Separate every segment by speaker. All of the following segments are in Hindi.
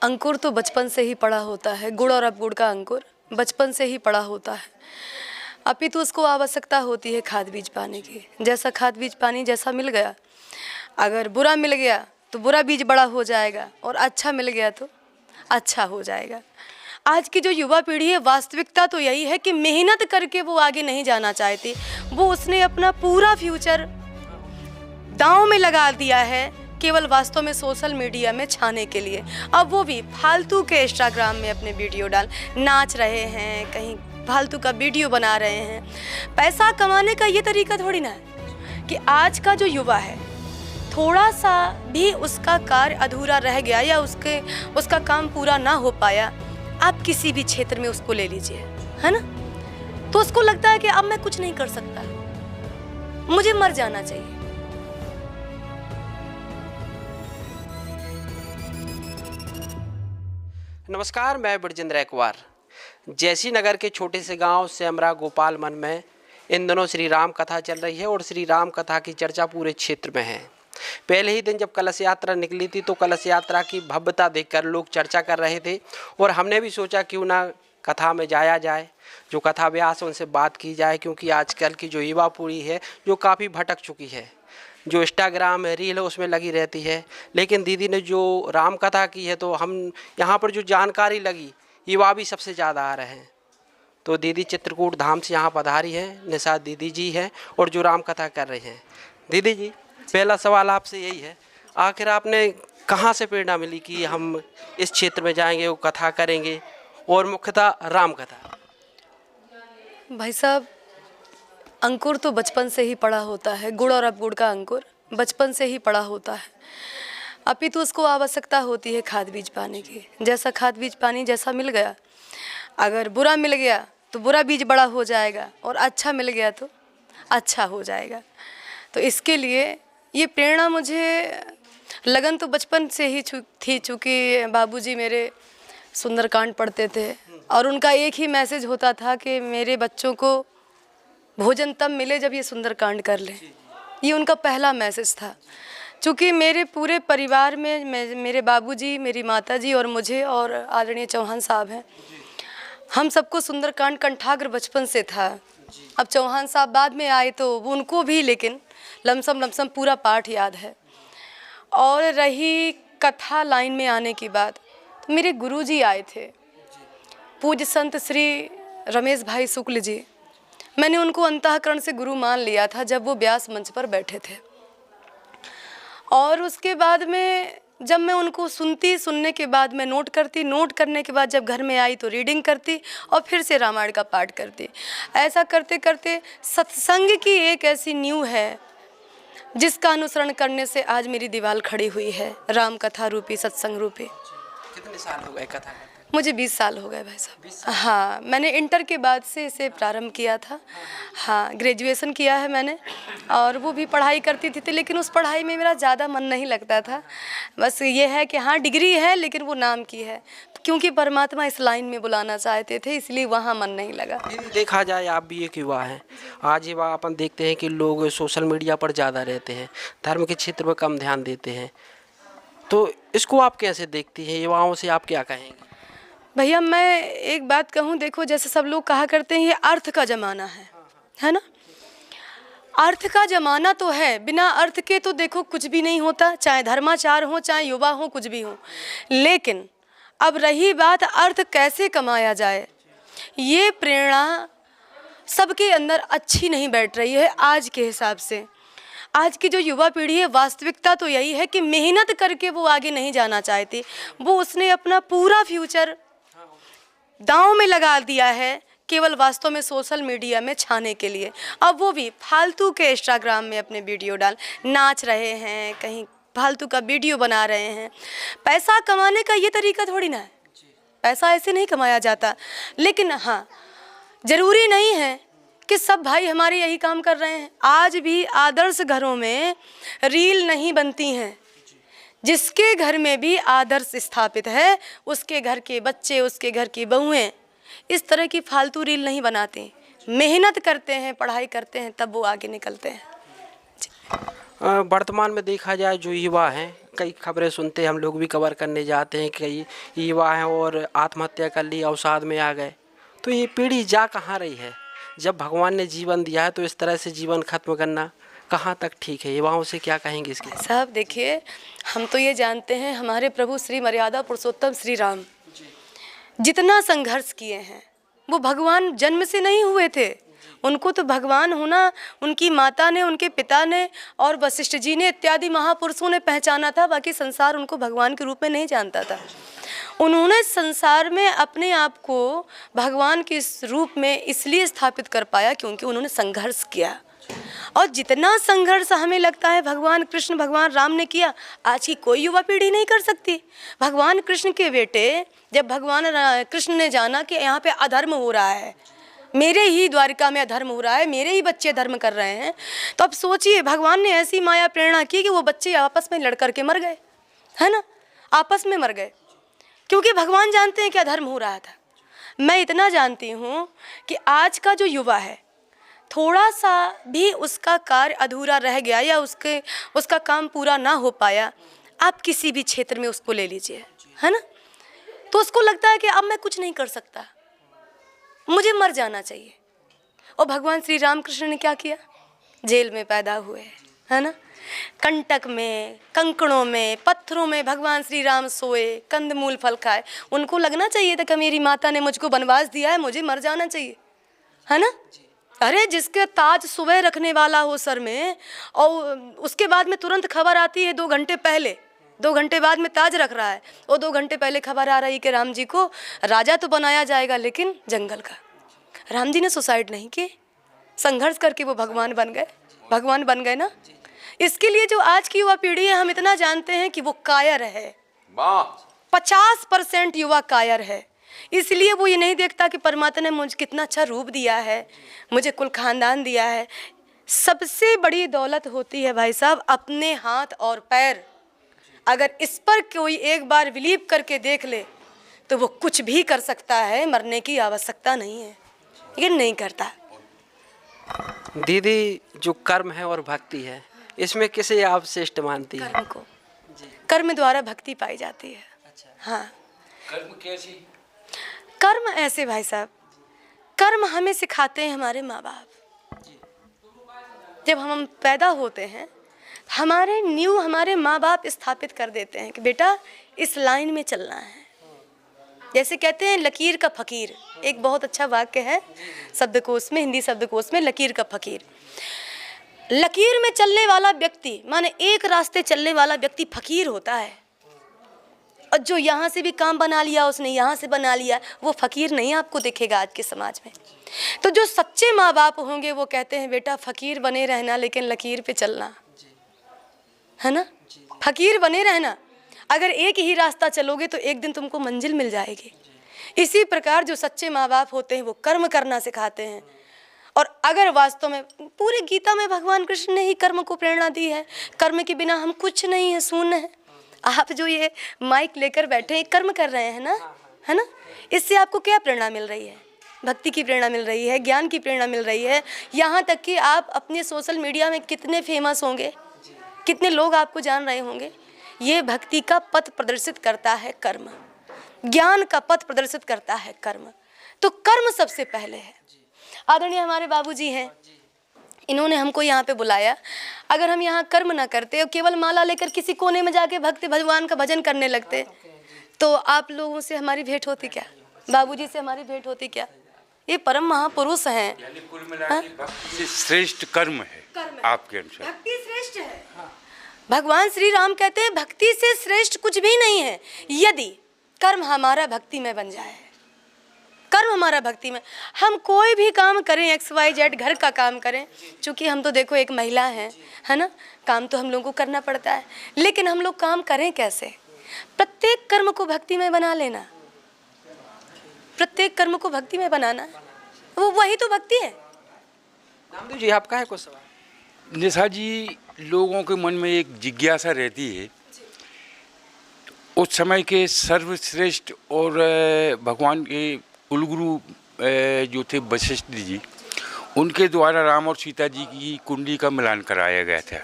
Speaker 1: अंकुर तो बचपन से ही पड़ा होता है, गुड़ और अपगुड़ का अंकुर बचपन से ही पड़ा होता है। अपितु उसको आवश्यकता होती है खाद बीज पाने की। जैसा खाद बीज पानी जैसा मिल गया, अगर बुरा मिल गया तो बुरा बीज बड़ा हो जाएगा और अच्छा मिल गया तो अच्छा हो जाएगा। आज की जो युवा पीढ़ी है, वास्तविकता तो यही है कि मेहनत करके वो आगे नहीं जाना चाहती। वो उसने अपना पूरा फ्यूचर दांव में लगा दिया है केवल वास्तव में सोशल मीडिया में छाने के लिए। अब वो भी फालतू के इंस्टाग्राम में अपने वीडियो डाल नाच रहे हैं, कहीं फालतू का वीडियो बना रहे हैं। पैसा कमाने का ये तरीका थोड़ी ना है कि आज का जो युवा है, थोड़ा सा भी उसका कार्य अधूरा रह गया या उसका काम पूरा ना हो पाया, आप किसी भी क्षेत्र में उसको ले लीजिए, है ना, तो उसको लगता है कि अब मैं कुछ नहीं कर सकता, मुझे मर जाना चाहिए।
Speaker 2: नमस्कार, मैं ब्रजेंद्र रैकवार। जैसी नगर के छोटे से गांव सेमरा गोपाल मन में इन दिनों श्री राम कथा चल रही है और श्री राम कथा की चर्चा पूरे क्षेत्र में है। पहले ही दिन जब कलश यात्रा निकली थी तो कलश यात्रा की भव्यता देखकर लोग चर्चा कर रहे थे और हमने भी सोचा क्यों ना कथा में जाया जाए, जो कथा व्यास उनसे बात की जाए, क्योंकि आजकल की जो युवा पीढ़ी है जो काफ़ी भटक चुकी है, जो इंस्टाग्राम है, रील है, उसमें लगी रहती है। लेकिन दीदी ने जो राम कथा की है तो हम यहाँ पर जो जानकारी लगी, युवा भी सबसे ज़्यादा आ रहे हैं। तो दीदी चित्रकूट धाम से यहाँ पधारी है, निशा दीदी जी हैं और जो राम कथा कर रहे हैं। दीदी जी, पहला सवाल आपसे यही है, आखिर आपने कहाँ से प्रेरणा मिली कि हम इस क्षेत्र में जाएंगे, वो कथा करेंगे और मुख्यतः राम कथा?
Speaker 1: भाई साहब, अंकुर तो बचपन से ही पड़ा होता है, गुड़ और अपगुड़ का अंकुर बचपन से ही पड़ा होता है। अपितु उसको आवश्यकता होती है खाद बीज पाने की। जैसा खाद बीज पानी जैसा मिल गया, अगर बुरा मिल गया तो बुरा बीज बड़ा हो जाएगा और अच्छा मिल गया तो अच्छा हो जाएगा। तो इसके लिए ये प्रेरणा मुझे, लगन तो बचपन से ही थी, चूँकि बाबूजी मेरे सुंदरकांड पढ़ते थे और उनका एक ही मैसेज होता था कि मेरे बच्चों को भोजन तब मिले जब ये सुंदरकांड कर लें। ये उनका पहला मैसेज था। चूँकि मेरे पूरे परिवार में मेरे बाबूजी, मेरी माताजी और मुझे और आदरणीय चौहान साहब हैं, हम सबको सुंदरकांड कंठाग्र बचपन से था। अब चौहान साहब बाद में आए तो उनको भी लेकिन लमसम पूरा पाठ याद है। और रही कथा लाइन में आने की बात, तो मेरे गुरुजी आए थे, पूज्य संत श्री रमेश भाई शुक्ल जी। मैंने उनको अंतःकरण से गुरु मान लिया था जब वो व्यास मंच पर बैठे थे। और उसके बाद में जब मैं उनको सुनने के बाद मैं नोट करने के बाद जब घर में आई तो रीडिंग करती और फिर से रामायण का पाठ करती। ऐसा करते करते सत्संग की एक ऐसी नींव है जिसका अनुसरण करने से आज मेरी दीवार खड़ी हुई है, राम कथा रूपी, सत्संग रूपी।
Speaker 2: कितने साल हो गए कथा?
Speaker 1: मुझे 20 साल हो गए भाई साहब। हाँ, मैंने इंटर के बाद से इसे प्रारंभ किया था। हाँ, ग्रेजुएशन किया है मैंने और वो भी पढ़ाई करती थी, लेकिन उस पढ़ाई में मेरा ज़्यादा मन नहीं लगता था। बस ये है कि हाँ, डिग्री है लेकिन वो नाम की है, क्योंकि परमात्मा इस लाइन में बुलाना चाहते थे, इसलिए वहाँ मन नहीं लगा।
Speaker 2: देखा जाए आप भी एक युवा हैं, आज युवा अपन देखते हैं कि लोग सोशल मीडिया पर ज़्यादा रहते हैं, धर्म के क्षेत्र में कम ध्यान देते हैं, तो इसको आप कैसे देखती हैं? युवाओं से आप क्या कहेंगे?
Speaker 1: भैया, मैं एक बात कहूँ, देखो, जैसे सब लोग कहा करते हैं ये अर्थ का ज़माना है ना। अर्थ का ज़माना तो है, बिना अर्थ के तो देखो कुछ भी नहीं होता, चाहे धर्माचार हो, चाहे युवा हो, कुछ भी हो। लेकिन अब रही बात अर्थ कैसे कमाया जाए, ये प्रेरणा सबके अंदर अच्छी नहीं बैठ रही है आज के हिसाब से। आज की जो युवा पीढ़ी है, वास्तविकता तो यही है कि मेहनत करके वो आगे नहीं जाना चाहती। वो उसने अपना पूरा फ्यूचर दांव में लगा दिया है केवल वास्तव में सोशल मीडिया में छाने के लिए। अब वो भी फालतू के इंस्टाग्राम में अपने वीडियो डाल नाच रहे हैं, कहीं फालतू का वीडियो बना रहे हैं। पैसा कमाने का ये तरीका थोड़ी ना है, पैसा ऐसे नहीं कमाया जाता। लेकिन हाँ, ज़रूरी नहीं है कि सब भाई हमारे यही काम कर रहे हैं। आज भी आदर्श घरों में रील नहीं बनती हैं। जिसके घर में भी आदर्श स्थापित है, उसके घर के बच्चे, उसके घर की बहुएं इस तरह की फालतू रील नहीं बनाते, मेहनत करते हैं, पढ़ाई करते हैं, तब वो आगे निकलते हैं।
Speaker 2: वर्तमान में देखा जाए जो युवा हैं, कई खबरें सुनते हैं, हम लोग भी कवर करने जाते हैं, कई युवा हैं और आत्महत्या कर ली, अवसाद में आ गए। तो ये पीढ़ी जा कहाँ रही है? जब भगवान ने जीवन दिया है तो इस तरह से जीवन खत्म करना कहाँ तक ठीक है? युवाओं से क्या कहेंगे इसके?
Speaker 1: साहब देखिए, हम तो ये जानते हैं हमारे प्रभु श्री मर्यादा पुरुषोत्तम श्री राम जितना संघर्ष किए हैं, वो भगवान जन्म से नहीं हुए थे। उनको तो भगवान होना उनकी माता ने, उनके पिता ने और वशिष्ठ जी ने इत्यादि महापुरुषों ने पहचाना था, बाकी संसार उनको भगवान के रूप में नहीं जानता था। उन्होंने संसार में अपने आप को भगवान के रूप में इसलिए स्थापित कर पाया क्योंकि उन्होंने संघर्ष किया। और जितना संघर्ष हमें लगता है भगवान कृष्ण, भगवान राम ने किया, आज की कोई युवा पीढ़ी नहीं कर सकती। भगवान कृष्ण के बेटे, जब भगवान कृष्ण ने जाना कि यहाँ पे अधर्म हो रहा है, मेरे ही द्वारिका में अधर्म हो रहा है, मेरे ही बच्चे धर्म कर रहे हैं, तो अब सोचिए भगवान ने ऐसी माया प्रेरणा की कि वो बच्चे आपस में लड़ करके मर गए, है ना, आपस में मर गए, क्योंकि भगवान जानते हैं कि अधर्म हो रहा था। मैं इतना जानती हूँ कि आज का जो युवा है, थोड़ा सा भी उसका कार्य अधूरा रह गया या उसका काम पूरा ना हो पाया, आप किसी भी क्षेत्र में उसको ले लीजिए, है ना, तो उसको लगता है कि अब मैं कुछ नहीं कर सकता, मुझे मर जाना चाहिए। और भगवान श्री राम कृष्ण ने क्या किया? जेल में पैदा हुए, है ना, कंटक में, कंकड़ों में, पत्थरों में भगवान श्री राम सोए, कंदमूल फल खाए। उनको लगना चाहिए था कि मेरी माता ने मुझको वनवास दिया है, मुझे मर जाना चाहिए, है ना। अरे जिसके ताज सुबह रखने वाला हो सर में और उसके बाद में तुरंत खबर आती है 2 घंटे पहले, 2 घंटे बाद में ताज रख रहा है और 2 घंटे पहले खबर आ रही है कि राम जी को राजा तो बनाया जाएगा लेकिन जंगल का। राम जी ने सुसाइड नहीं की, संघर्ष करके वो भगवान बन गए, भगवान बन गए ना। इसके लिए जो आज की युवा पीढ़ी है, हम इतना जानते हैं कि वो कायर है, 50% युवा कायर है। इसलिए वो ये नहीं देखता कि परमात्मा ने मुझे कितना अच्छा रूप दिया है, मुझे कुल खानदान दिया है। सबसे बड़ी दौलत होती है भाई साहब अपने हाथ और पैर। अगर इस पर कोई एक बार बिलीव करके देख ले तो वो कुछ भी कर सकता है, मरने की आवश्यकता नहीं है, लेकिन नहीं करता।
Speaker 2: दीदी, जो कर्म है और भक्ति है, इसमें किसे आप श्रेष्ठ मानती है?
Speaker 1: कर्म को, कर्म द्वारा भक्ति पाई जाती है। हाँ,
Speaker 3: कर्म कैसी?
Speaker 1: कर्म ऐसे भाई साहब, कर्म हमें सिखाते हैं हमारे माँ बाप। जब हम पैदा होते हैं, हमारे न्यू हमारे माँ बाप स्थापित कर देते हैं कि बेटा इस लाइन में चलना है। जैसे कहते हैं लकीर का फकीर, एक बहुत अच्छा वाक्य है शब्दकोश में, हिंदी शब्दकोश में, लकीर का फकीर। लकीर में चलने वाला व्यक्ति, माने एक रास्ते चलने वाला व्यक्ति फकीर होता है, और जो यहाँ से भी काम बना लिया उसने, यहाँ से बना लिया, वो फकीर नहीं आपको दिखेगा आज के समाज में। तो जो सच्चे माँ बाप होंगे वो कहते हैं बेटा फकीर बने रहना लेकिन लकीर पे चलना, है ना, फकीर बने रहना। अगर एक ही रास्ता चलोगे तो एक दिन तुमको मंजिल मिल जाएगी। इसी प्रकार जो सच्चे माँ बाप होते हैं वो कर्म करना सिखाते हैं। और अगर वास्तव में पूरे गीता में भगवान कृष्ण ने ही कर्म को प्रेरणा दी है, कर्म के बिना हम कुछ नहीं है, शून्य है। आप जो ये माइक लेकर बैठे हैं कर्म कर रहे हैं ना, है ना, इससे आपको क्या प्रेरणा मिल रही है? भक्ति की प्रेरणा मिल रही है, ज्ञान की प्रेरणा मिल रही है। यहाँ तक कि आप अपने सोशल मीडिया में कितने फेमस होंगे, कितने लोग आपको जान रहे होंगे। ये भक्ति का पथ प्रदर्शित करता है कर्म, ज्ञान का पथ प्रदर्शित करता है कर्म। तो कर्म सबसे पहले है। आदरणीय हमारे बाबूजी हैं, इन्होंने हमको यहाँ पे बुलाया। अगर हम यहाँ कर्म ना करते और केवल माला लेकर किसी कोने में जाके भक्त भगवान का भजन करने लगते तो आप लोगों से हमारी भेंट होती क्या, बाबूजी से हमारी भेंट होती क्या? ये परम महापुरुष हैं।
Speaker 3: कुल मिला के भक्ति से श्रेष्ठ कर्म है आपके अनुसार?
Speaker 1: भक्ति श्रेष्ठ है। भगवान श्री राम कहते हैं भक्ति से श्रेष्ठ कुछ भी नहीं है यदि कर्म हमारा भक्ति में बन जाए। कर्म हमारा भक्ति में, हम कोई भी काम करें, XYZ घर का काम करें, चूँकि हम तो देखो एक महिला हैं, है ना, काम तो हम लोगों को करना पड़ता है, लेकिन हम लोग काम करें कैसे? प्रत्येक कर्म को भक्ति में बना लेना, प्रत्येक कर्म को भक्ति में बनाना, वो वही तो भक्ति है।
Speaker 2: नामदेव जी, आपका है कुछ सवाल?
Speaker 3: निशा जी, लोगों के मन में एक जिज्ञासा रहती है, उस समय के सर्वश्रेष्ठ और भगवान के कुलगुरु जो थे वशिष्ठ जी, उनके द्वारा राम और सीता जी की कुंडली का मिलान कराया गया था।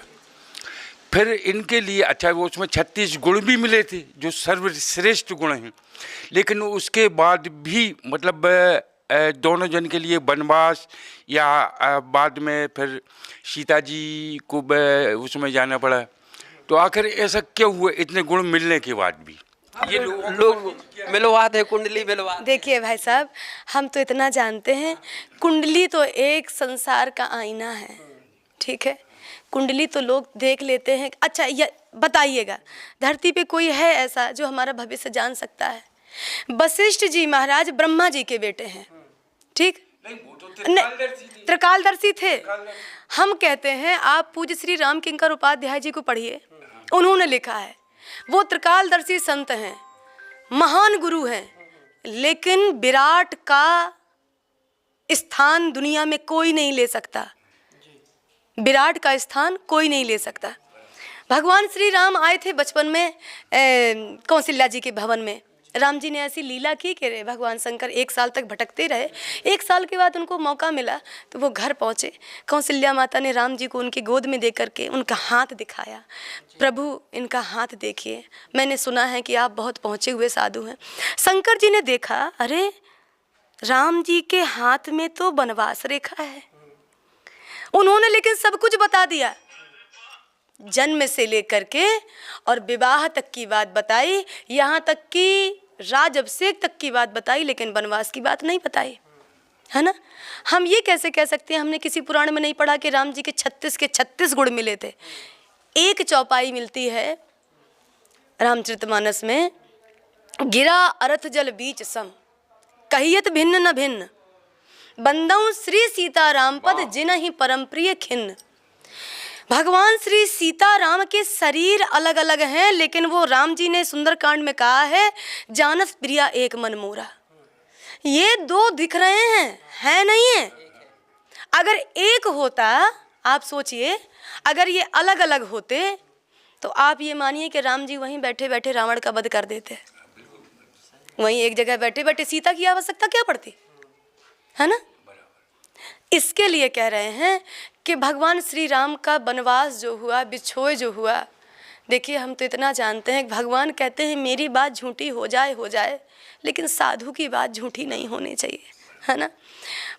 Speaker 3: फिर इनके लिए अच्छा वो उसमें 36 गुण भी मिले थे जो सर्वश्रेष्ठ गुण हैं, लेकिन उसके बाद भी मतलब दोनों जन के लिए वनवास या बाद में फिर सीता जी को उसमें जाना पड़ा। तो आखिर ऐसा क्यों हुआ इतने गुण मिलने के बाद भी? ये
Speaker 2: लोग मिलवाते हैं, कुंडली मिलवाते।
Speaker 1: देखिए भाई साहब, हम तो इतना जानते हैं, कुंडली तो एक संसार का आईना है, ठीक है। कुंडली तो लोग देख लेते हैं। अच्छा ये बताइएगा, धरती पे कोई है ऐसा जो हमारा भविष्य जान सकता है? वशिष्ठ जी महाराज ब्रह्मा जी के बेटे हैं, ठीक? त्रिकालदर्शी थे। हम कहते हैं आप पूज्य श्री राम किंकर उपाध्याय जी को पढ़िए, उन्होंने लिखा है, वो त्रिकालदर्शी संत हैं, महान गुरु हैं, लेकिन विराट का स्थान दुनिया में कोई नहीं ले सकता। विराट का स्थान कोई नहीं ले सकता। भगवान श्री राम आए थे बचपन में कौशल्या जी के भवन में। राम जी ने ऐसी लीला की कि भगवान शंकर 1 साल तक भटकते रहे। 1 साल के बाद उनको मौका मिला तो वो घर पहुँचे। कौशल्या माता ने राम जी को उनकी गोद में दे करके उनका हाथ दिखाया, प्रभु इनका हाथ देखिए, मैंने सुना है कि आप बहुत पहुँचे हुए साधु हैं। शंकर जी ने देखा, अरे राम जी के हाथ में तो वनवास रेखा है। उन्होंने लेकिन सब कुछ बता दिया, जन्म से लेकर के और विवाह तक की बात बताई, यहाँ तक कि राजअभिषेक तक की बात बताई, लेकिन वनवास की बात नहीं बताई, है ना। हम ये कैसे कह सकते हैं, हमने किसी पुराण में नहीं पढ़ा कि राम जी के 36 के 36 गुण मिले थे। एक चौपाई मिलती है रामचरितमानस में, गिरा अरथ जल बीच सम, कहियत भिन्न न भिन्न, बंदऊ श्री सीताराम पद जिनहि परम प्रिय खिन्न। भगवान श्री सीताराम के शरीर अलग अलग हैं, लेकिन वो राम जी ने सुंदरकांड में कहा है, जानस प्रिया एक मन मोरा। ये 2 दिख रहे हैं, है नहीं है। अगर एक होता, आप सोचिए, अगर ये अलग अलग होते तो आप ये मानिए कि राम जी वहीं बैठे बैठे रावण का वध कर देते। वहीं एक जगह बैठे बैठे सीता की आवश्यकता क्या पड़ती, है ना। इसके लिए कह रहे हैं कि भगवान श्री राम का वनवास जो हुआ, बिछोए जो हुआ, देखिए हम तो इतना जानते हैं, भगवान कहते हैं मेरी बात झूठी हो जाए, लेकिन साधु की बात झूठी नहीं होनी चाहिए, है ना।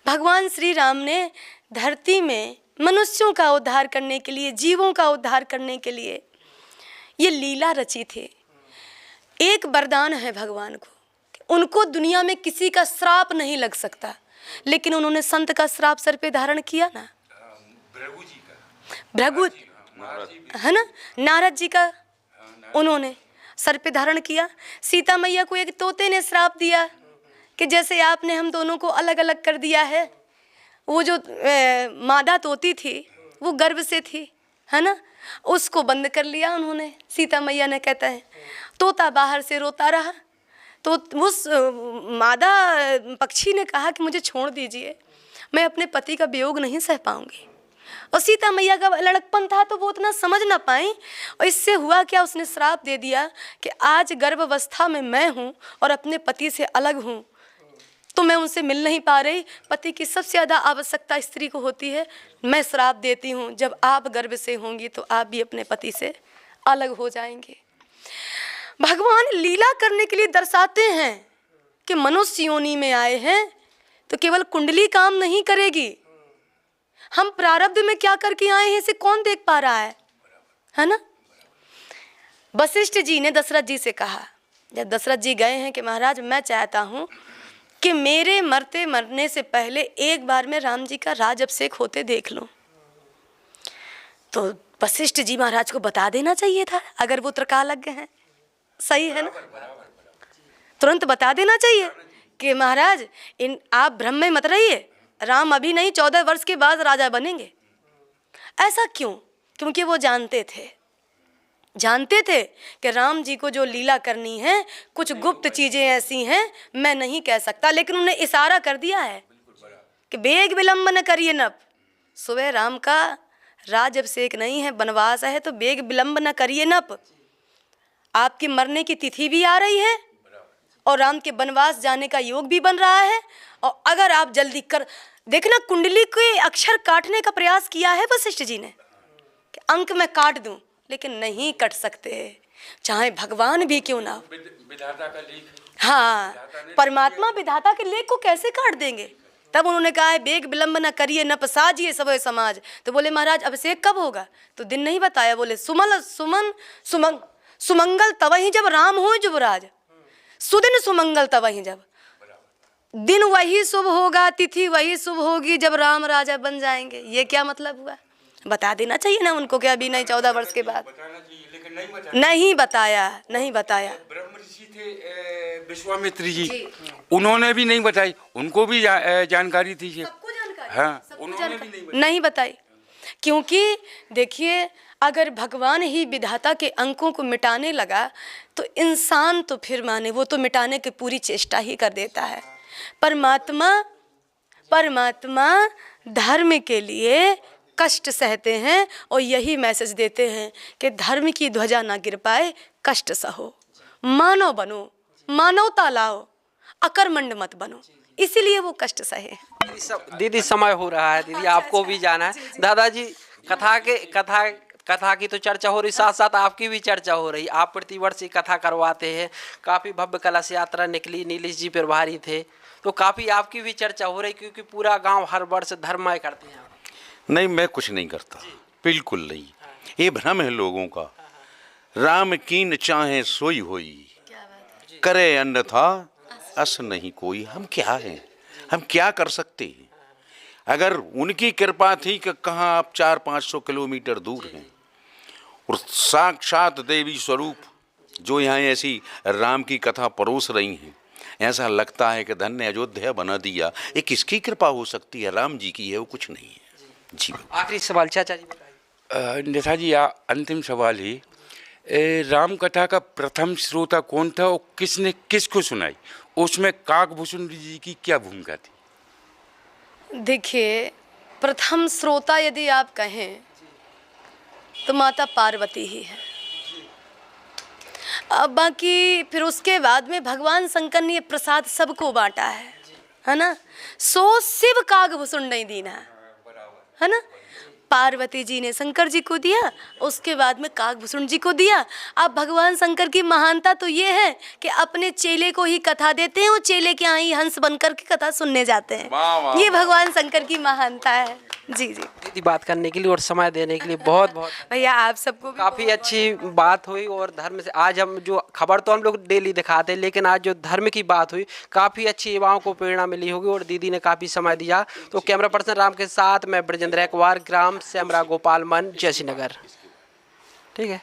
Speaker 1: भगवान श्री राम ने धरती में मनुष्यों का उद्धार करने के लिए, जीवों का उद्धार करने के लिए ये लीला रची थी। एक वरदान है भगवान को, उनको दुनिया में किसी का श्राप नहीं लग सकता, लेकिन उन्होंने संत का श्राप सर पे धारण किया ना, भृगु, है ना, नारद जी का उन्होंने सर पे धारण किया। सीता मैया को एक तोते ने श्राप दिया कि जैसे आपने हम दोनों को अलग अलग कर दिया है। वो जो मादा तोती थी वो गर्भ से थी, है ना, उसको बंद कर लिया उन्होंने। सीता मैया ने, कहता है तोता बाहर से रोता रहा, तो उस मादा पक्षी ने कहा कि मुझे छोड़ दीजिए, मैं अपने पति का वियोग नहीं सह पाऊंगी। और सीता मैया का लड़कपन था तो वो उतना समझ ना पाई, और इससे हुआ क्या, उसने श्राप दे दिया कि आज गर्भावस्था में मैं हूँ और अपने पति से अलग हूँ, तो मैं उनसे मिल नहीं पा रही। पति की सबसे ज़्यादा आवश्यकता स्त्री को होती है। मैं श्राप देती हूँ, जब आप गर्भ से होंगी तो आप भी अपने पति से अलग हो जाएंगे। भगवान लीला करने के लिए दर्शाते हैं कि मनुष्य योनि में आए हैं तो केवल कुंडली काम नहीं करेगी, हम प्रारब्ध में क्या करके आए हैं इसे कौन देख पा रहा है ना। वशिष्ठ जी ने दशरथ जी से कहा, जब दशरथ जी गए हैं कि महाराज मैं चाहता हूँ कि मेरे मरने से पहले एक बार में राम जी का राजअभिषेक होते देख लूं। तो वशिष्ठ जी महाराज को बता देना चाहिए था, अगर वो त्रिकालज्ञ हैं, सही है ना, तुरंत बता देना चाहिए कि महाराज आप भ्रम में मत रहिए, राम अभी नहीं 14 वर्ष के बाद राजा बनेंगे। ऐसा क्यों? क्योंकि वो जानते थे कि राम जी को जो लीला करनी है, कुछ गुप्त चीजें ऐसी हैं मैं नहीं कह सकता, लेकिन उन्हें इशारा कर दिया है कि बेग विलंब न करिए नप, सुबह राम का राजअभिषेक नहीं है, वनवास है, तो बेग विलंब न करिए नप। आपकी मरने की तिथि भी आ रही है और राम के वनवास जाने का योग भी बन रहा है, और अगर आप जल्दी कर देखना, कुंडली के अक्षर काटने का प्रयास किया है वशिष्ठ जी ने कि अंक में काट दूं, लेकिन नहीं कट सकते, चाहे भगवान भी क्यों ना हो।
Speaker 3: विधाता का लेख,
Speaker 1: हाँ, परमात्मा विधाता के लेख को कैसे काट देंगे। तब उन्होंने कहा है बेग विलंब न करिए न पसाजिए सब समाज। तो बोले महाराज अभिषेक कब होगा, तो दिन नहीं बताया। बोले सुमंगल तब ही जब राम हो युवराज, सुदिन सुमंगल तब ही जब, दिन वही शुभ होगा, तिथि वही शुभ होगी जब राम राजा बन जाएंगे। ये क्या मतलब हुआ, बता देना चाहिए ना उनको कि अभी नहीं 14 वर्ष के बाद।
Speaker 3: बताना चाहिए लेकिन नहीं
Speaker 1: बताया।
Speaker 3: ब्रह्म ऋषि थे विश्वामित्र जी, उन्होंने भी नहीं बताई, उनको भी जानकारी थी ये।
Speaker 1: सबको जानकारी,
Speaker 3: हाँ,
Speaker 1: सबको
Speaker 3: उन्होंने
Speaker 1: जानकारी
Speaker 3: भी
Speaker 1: नहीं बताई। क्योंकि देखिए अगर भगवान ही विधाता के अंकों को मिटाने लगा तो इंसान तो फिर माने, वो तो मिटाने की पूरी चेष्टा ही कर देता है। परमात्मा धर्म के लिए कष्ट सहते हैं और यही मैसेज देते हैं कि धर्म की ध्वजा ना गिर पाए, कष्ट सहो, मानव बनो, मानवता लाओ, अकर्मण्य मत बनो, इसीलिए वो कष्ट सहे।
Speaker 2: दीदी समय हो रहा है, दीदी आपको भी जाना है। दादाजी कथा की तो चर्चा हो रही, साथ साथ आपकी भी चर्चा हो रही। आप प्रतिवर्ष ये कथा करवाते हैं, काफ़ी भव्य कलश यात्रा निकली, नीलेश जी प्रभारी थे, तो काफ़ी आपकी भी चर्चा हो रही क्योंकि पूरा गांव हर वर्ष धर्ममय करते हैं।
Speaker 4: नहीं, मैं कुछ नहीं करता, बिल्कुल नहीं। ये भ्रम है लोगों का। राम कीन चाहे सोई होई, करे अन्यथा अस नहीं कोई। हम क्या हैं, हम क्या कर सकते हैं। अगर उनकी कृपा थी कि कहाँ आप 400-500 किलोमीटर दूर हैं और साक्षात देवी स्वरूप जो यहाँ ऐसी राम की कथा परोस रही हैं, ऐसा लगता है कि धन्य अयोध्या बना दिया। ये किसकी कृपा हो सकती है, राम जी की है, वो कुछ नहीं है जी।
Speaker 2: आखिरी सवाल चाचा जी बताइए।
Speaker 3: नेताजी अंतिम सवाल ही, राम कथा का प्रथम श्रोता कौन था और किसने किसको सुनाई, उसमें काकभूषण जी की क्या भूमिका थी?
Speaker 1: देखिए प्रथम श्रोता यदि आप कहें तो माता पार्वती ही है। अब बाकी फिर उसके बाद में भगवान शंकर ने प्रसाद सबको बांटा है ना। सो शिव काकभूषण नहीं दीना है ना। पार्वती जी ने शंकर जी को दिया, उसके बाद में काकभूषण जी को दिया। अब भगवान शंकर की महानता तो ये है कि अपने चेले को ही कथा देते हैं, वो चेले के यहाँ ही हंस बनकर के कथा सुनने जाते हैं। ये भगवान शंकर की महानता है। जी जी
Speaker 2: दीदी बात करने के लिए और समय देने के लिए बहुत बहुत
Speaker 1: भैया आप सबको भी
Speaker 2: काफ़ी अच्छी बात हुई। और धर्म से आज हम जो खबर तो हम लोग डेली दिखाते हैं, लेकिन आज जो धर्म की बात हुई काफ़ी अच्छी युवाओं को प्रेरणा मिली होगी और दीदी ने काफ़ी समय दिया। तो कैमरा पर्सन राम के साथ मैं ब्रजेंद्र एक्वार, ग्राम सेमरा गोपाल मन, जयसी नगर। ठीक है।